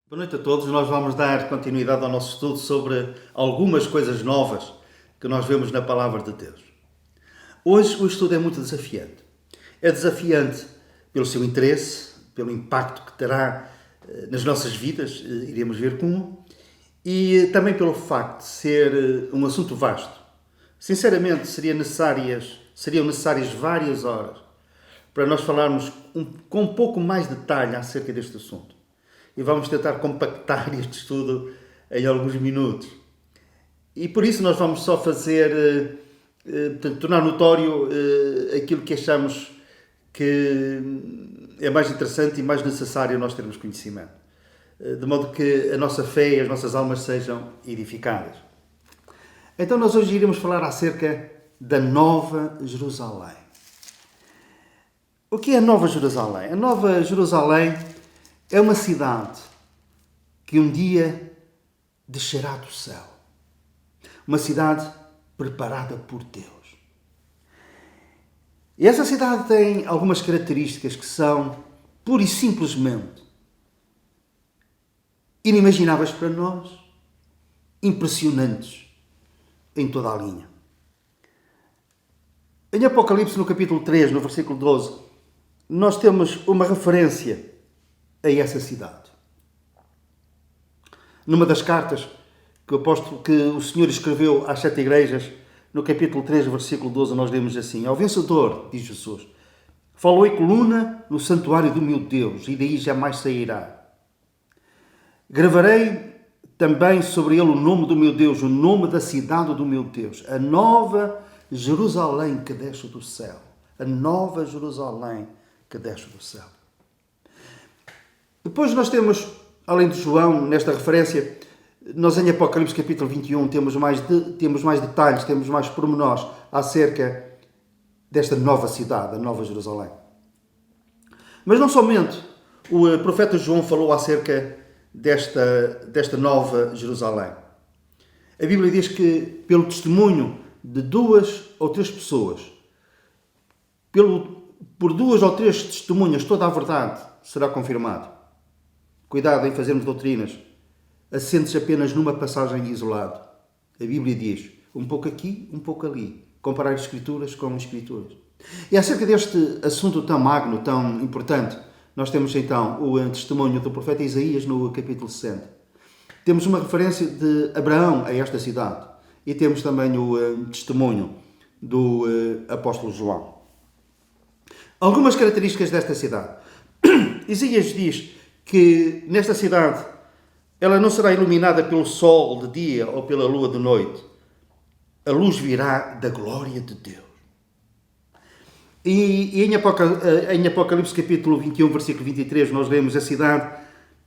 Boa noite a todos. Nós vamos dar continuidade ao nosso estudo sobre algumas coisas novas que nós vemos na Palavra de Deus. Hoje o estudo é muito desafiante. É desafiante pelo seu interesse, pelo impacto que terá nas nossas vidas, iremos ver como, e também pelo facto de ser um assunto vasto. Sinceramente, seriam necessárias várias horas para nós falarmos com um pouco mais detalhe acerca deste assunto. E vamos tentar compactar este estudo em alguns minutos. E por isso nós vamos só fazer, tornar notório aquilo que achamos que é mais interessante e mais necessário nós termos conhecimento. De modo que a nossa fé e as nossas almas sejam edificadas. Então nós hoje iremos falar acerca da Nova Jerusalém. O que é a Nova Jerusalém? A Nova Jerusalém é uma cidade que um dia descerá do céu. Uma cidade preparada por Deus. E essa cidade tem algumas características que são, pura e simplesmente, inimagináveis para nós, impressionantes em toda a linha. Em Apocalipse, no capítulo 3, no versículo 12, nós temos uma referência a essa cidade. Numa das cartas que o Senhor escreveu às 7 igrejas, no capítulo 3, versículo 12, nós lemos assim: Ao vencedor, diz Jesus, falou coluna no santuário do meu Deus, e daí jamais sairá. Gravarei também sobre ele o nome do meu Deus, o nome da cidade do meu Deus, a nova Jerusalém que desce do céu. A nova Jerusalém que desce do céu. Depois nós temos, além de João, nesta referência, nós em Apocalipse capítulo 21 temos mais detalhes, temos mais pormenores acerca desta nova cidade, a Nova Jerusalém. Mas não somente o profeta João falou acerca desta Nova Jerusalém. A Bíblia diz que pelo testemunho de 2 ou 3 pessoas, por 2 ou 3 testemunhas, toda a verdade será confirmada. Cuidado em fazermos doutrinas assentes apenas numa passagem isolada. A Bíblia diz um pouco aqui, um pouco ali. Comparar Escrituras com Escrituras. E acerca deste assunto tão magno, tão importante, nós temos então o testemunho do profeta Isaías no capítulo 60. Temos uma referência de Abraão a esta cidade. E temos também o testemunho do apóstolo João. Algumas características desta cidade. Isaías diz que nesta cidade ela não será iluminada pelo sol de dia ou pela lua de noite. A luz virá da glória de Deus. E em Apocalipse capítulo 21, versículo 23, nós lemos: a cidade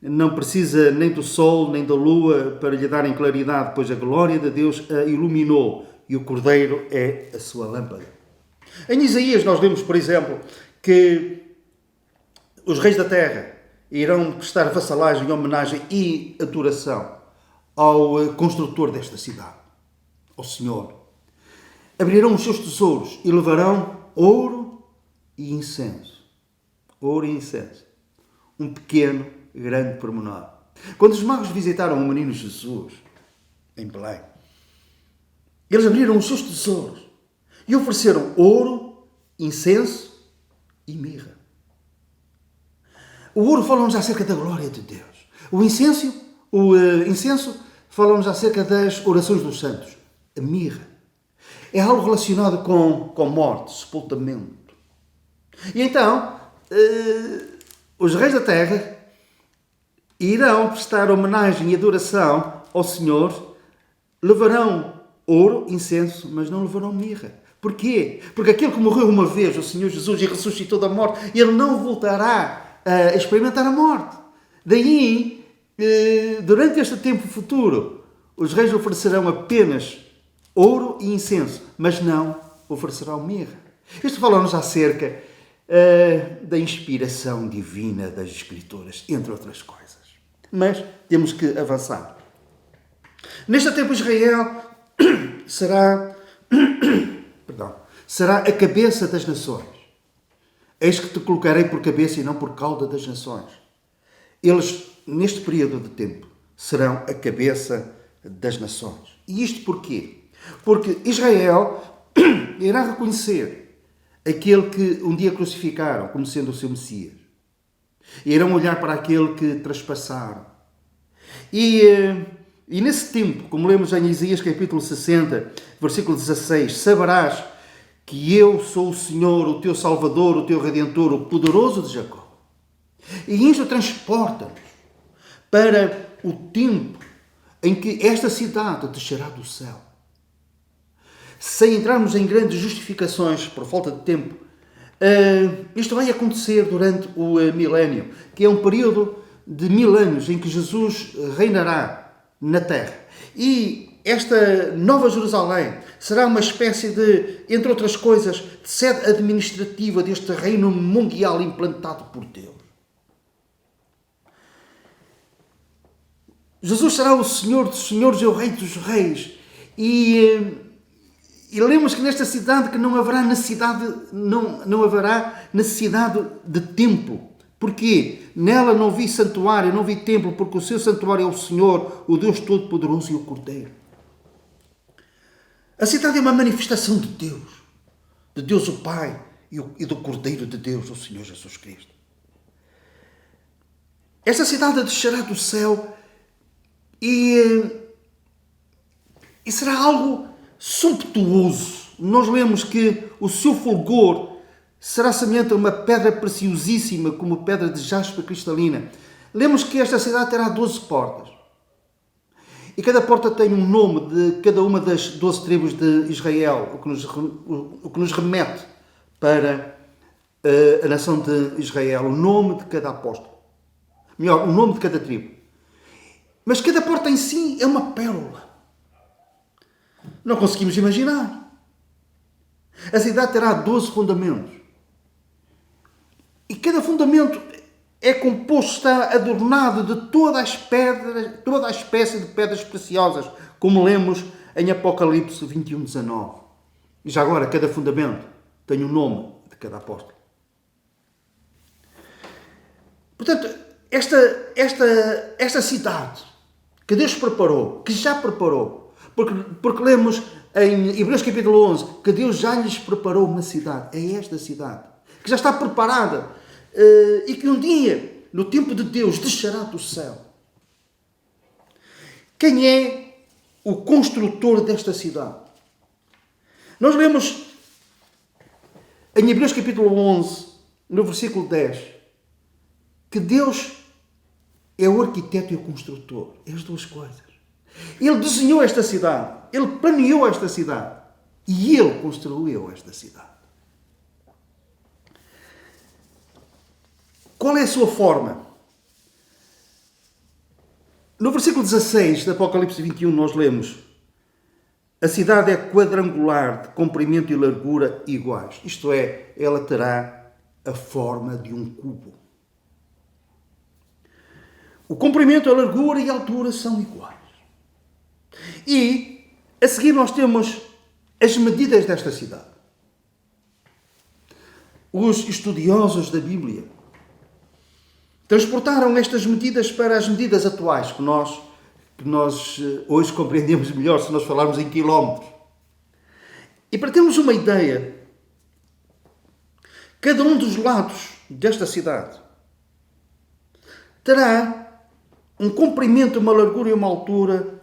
não precisa nem do sol nem da lua para lhe darem claridade, pois a glória de Deus a iluminou e o Cordeiro é a sua lâmpada. Em Isaías nós lemos, por exemplo, que os reis da terra irão prestar vassalagem, homenagem e adoração ao construtor desta cidade, ao Senhor. Abrirão os seus tesouros e levarão ouro e incenso. Ouro e incenso. Um pequeno, grande pormenor. Quando os magos visitaram o menino Jesus, em Belém, eles abriram os seus tesouros e ofereceram ouro, incenso e mirra. O ouro fala-nos acerca da glória de Deus. O incenso fala-nos acerca das orações dos santos. A mirra é algo relacionado com morte, sepultamento. E então, os reis da terra irão prestar homenagem e adoração ao Senhor, levarão ouro, incenso, mas não levarão mirra. Porquê? Porque aquele que morreu uma vez, o Senhor Jesus, e ressuscitou da morte, ele não voltará a experimentar a morte. Daí, durante este tempo futuro, os reis oferecerão apenas ouro e incenso, mas não oferecerão mirra. Isto fala-nos acerca da inspiração divina das Escrituras, entre outras coisas. Mas temos que avançar. Neste tempo, Israel será a cabeça das nações. Eis que te colocarei por cabeça e não por cauda das nações. Eles neste período de tempo, serão a cabeça das nações. E isto porquê? Porque Israel irá reconhecer aquele que um dia crucificaram como sendo o seu Messias. Irão olhar para aquele que traspassaram. E nesse tempo, como lemos em Isaías capítulo 60, versículo 16, saberás que eu sou o Senhor, o teu Salvador, o teu Redentor, o poderoso de Jacó. E isto transporta-nos para o tempo em que esta cidade descerá do céu. Sem entrarmos em grandes justificações por falta de tempo, isto vai acontecer durante o milénio, que é um período de 1000 anos em que Jesus reinará na terra. E esta Nova Jerusalém será uma espécie de, entre outras coisas, de sede administrativa deste reino mundial implantado por Deus. Jesus será o Senhor dos senhores e o Rei dos reis. E lemos que nesta cidade que não haverá necessidade de templo. Porquê? Nela não vi santuário, não vi templo, porque o seu santuário é o Senhor, o Deus Todo-Poderoso e o Cordeiro. A cidade é uma manifestação de Deus o Pai e do Cordeiro de Deus, o Senhor Jesus Cristo. Esta cidade descerá do céu e será algo sumptuoso. Nós lemos que o seu fulgor será semelhante a uma pedra preciosíssima, como pedra de jaspe cristalina. Lemos que esta cidade terá 12 portas. E cada porta tem um nome de cada uma das 12 tribos de Israel, o que nos remete para a nação de Israel, o nome de cada apóstolo. Melhor, o nome de cada tribo. Mas cada porta em si é uma pérola. Não conseguimos imaginar. A cidade terá 12 fundamentos. E cada fundamento é composto, está adornado de toda a espécie de pedras preciosas, como lemos em Apocalipse 21, 19. E já agora, cada fundamento tem o nome de cada apóstolo. Portanto, esta cidade que Deus preparou, que já preparou, porque lemos em Hebreus capítulo 11 que Deus já lhes preparou uma cidade. É esta cidade, que já está preparada e que um dia, no tempo de Deus, descerá do céu. Quem é o construtor desta cidade? Nós lemos em Hebreus capítulo 11, no versículo 10, que Deus é o arquiteto e o construtor. É as duas coisas. Ele desenhou esta cidade. Ele planeou esta cidade. E Ele construiu esta cidade. Qual é a sua forma? No versículo 16 de Apocalipse 21 nós lemos: a cidade é quadrangular, de comprimento e largura iguais. Isto é, ela terá a forma de um cubo. O comprimento, a largura e a altura são iguais. E a seguir nós temos as medidas desta cidade. Os estudiosos da Bíblia transportaram estas medidas para as medidas atuais, que nós hoje compreendemos melhor se nós falarmos em quilómetros. E para termos uma ideia, cada um dos lados desta cidade terá um comprimento, uma largura e uma altura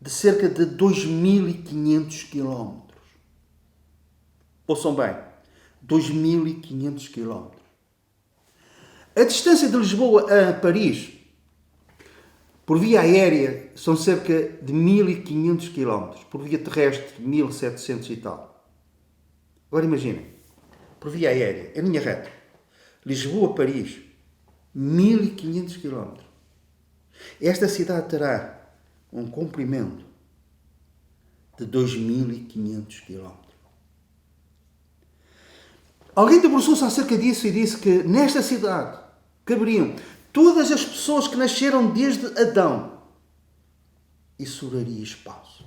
de cerca de 2.500 quilómetros. Ouçam bem, 2.500 quilómetros. A distância de Lisboa a Paris, por via aérea, são cerca de 1.500 quilómetros. Por via terrestre, 1.700 e tal. Agora imaginem, por via aérea, em linha reta, Lisboa-Paris, 1.500 quilómetros. Esta cidade terá um comprimento de 2.500 quilómetros. Alguém debruçou-se acerca disso e disse que nesta cidade caberiam todas as pessoas que nasceram desde Adão e sobraria espaço.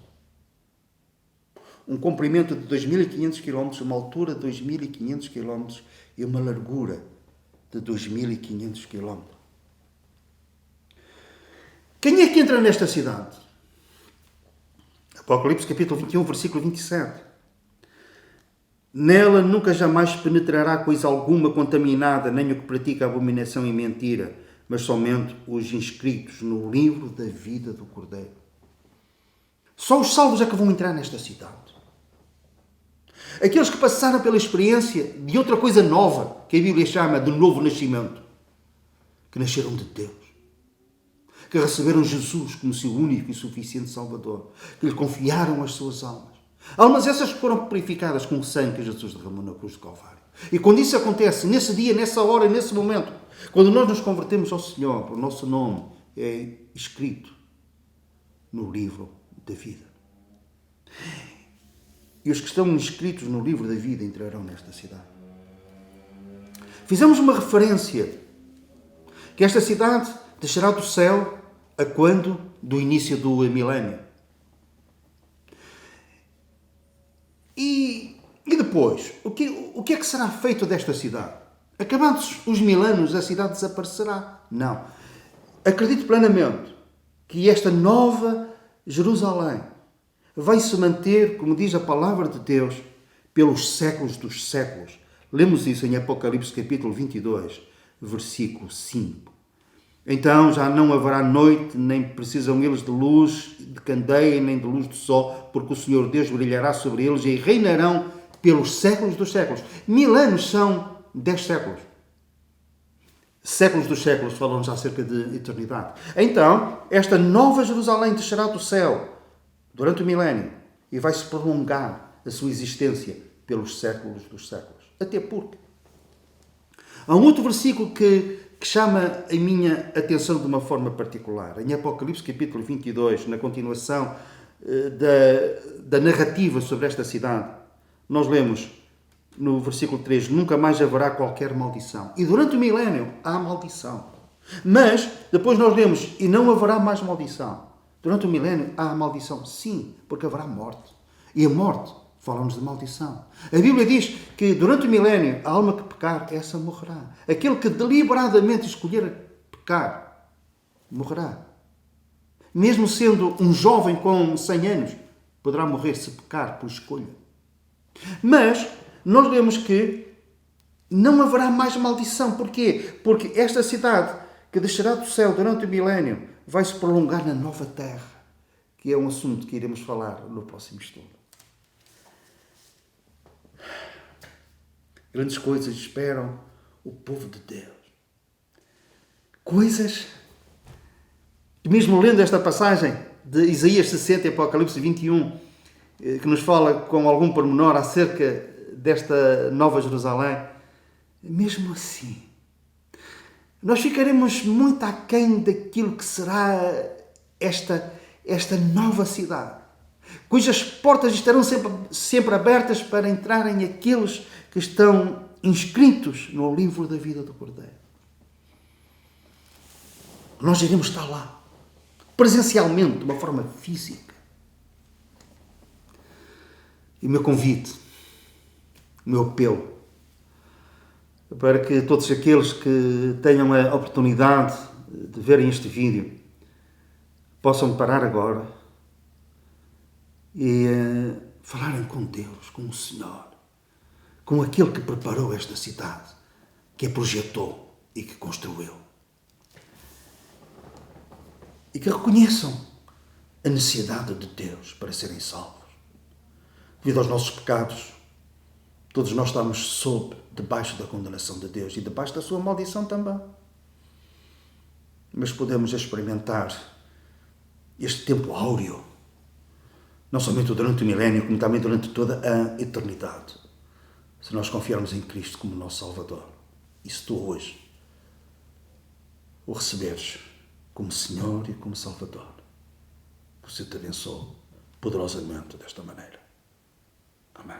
Um comprimento de 2.500 km, uma altura de 2.500 km e uma largura de 2.500 km. Quem é que entra nesta cidade? Apocalipse capítulo 21, versículo 27. Nela nunca jamais penetrará coisa alguma contaminada, nem o que pratica abominação e mentira, mas somente os inscritos no livro da vida do Cordeiro. Só os salvos é que vão entrar nesta cidade. Aqueles que passaram pela experiência de outra coisa nova, que a Bíblia chama de novo nascimento, que nasceram de Deus, que receberam Jesus como seu único e suficiente Salvador, que lhe confiaram as suas almas. Almas essas que foram purificadas com o sangue que Jesus derramou na cruz do Calvário. E quando isso acontece, nesse dia, nessa hora, nesse momento, quando nós nos convertemos ao Senhor, o nosso nome é escrito no livro da vida. E os que estão inscritos no livro da vida entrarão nesta cidade. Fizemos uma referência que esta cidade descerá do céu a quando? Do início do milénio. E depois, o que é que será feito desta cidade? Acabados os 1000 anos, a cidade desaparecerá? Não. Acredito plenamente que esta nova Jerusalém vai se manter, como diz a palavra de Deus, pelos séculos dos séculos. Lemos isso em Apocalipse capítulo 22, versículo 5. Então já não haverá noite, nem precisam eles de luz de candeia, nem de luz do sol, porque o Senhor Deus brilhará sobre eles e reinarão pelos séculos dos séculos. 1000 anos são 10 séculos. Séculos dos séculos falam já acerca de eternidade. Então, esta nova Jerusalém descerá do céu durante o milénio e vai se prolongar a sua existência pelos séculos dos séculos. Até porque há um outro versículo que chama a minha atenção de uma forma particular. Em Apocalipse capítulo 22, na continuação da narrativa sobre esta cidade, nós lemos no versículo 3, nunca mais haverá qualquer maldição. E durante o milénio há maldição. Mas depois nós lemos, e não haverá mais maldição. Durante o milénio há maldição. Sim, porque haverá morte. E a morte fala-nos de maldição. A Bíblia diz que durante o milénio a alma que pecar, essa morrerá. Aquele que deliberadamente escolher pecar, morrerá. Mesmo sendo um jovem com 100 anos, poderá morrer se pecar por escolha. Mas nós lemos que não haverá mais maldição. Porquê? Porque esta cidade que descerá do céu durante o milénio vai se prolongar na nova terra, que é um assunto que iremos falar no próximo estudo. Grandes coisas esperam o povo de Deus. Coisas que, mesmo lendo esta passagem de Isaías 60 e Apocalipse 21, que nos fala com algum pormenor acerca desta nova Jerusalém, mesmo assim, nós ficaremos muito aquém daquilo que será esta nova cidade, cujas portas estarão sempre abertas para entrarem aqueles que estão inscritos no livro da vida do Cordeiro. Nós iremos estar lá, presencialmente, de uma forma física. E o meu convite, o meu apelo, para que todos aqueles que tenham a oportunidade de verem este vídeo possam parar agora e falarem com Deus, com o Senhor, com aquele que preparou esta cidade, que a projetou e que construiu. E que reconheçam a necessidade de Deus para serem salvos. Devido aos nossos pecados, todos nós estamos debaixo da condenação de Deus e debaixo da sua maldição também. Mas podemos experimentar este tempo áureo, não somente durante o milénio, como também durante toda a eternidade, se nós confiarmos em Cristo como nosso Salvador. E se tu hoje o receberes como Senhor e como Salvador, que o Senhor te abençoe poderosamente desta maneira. Amém.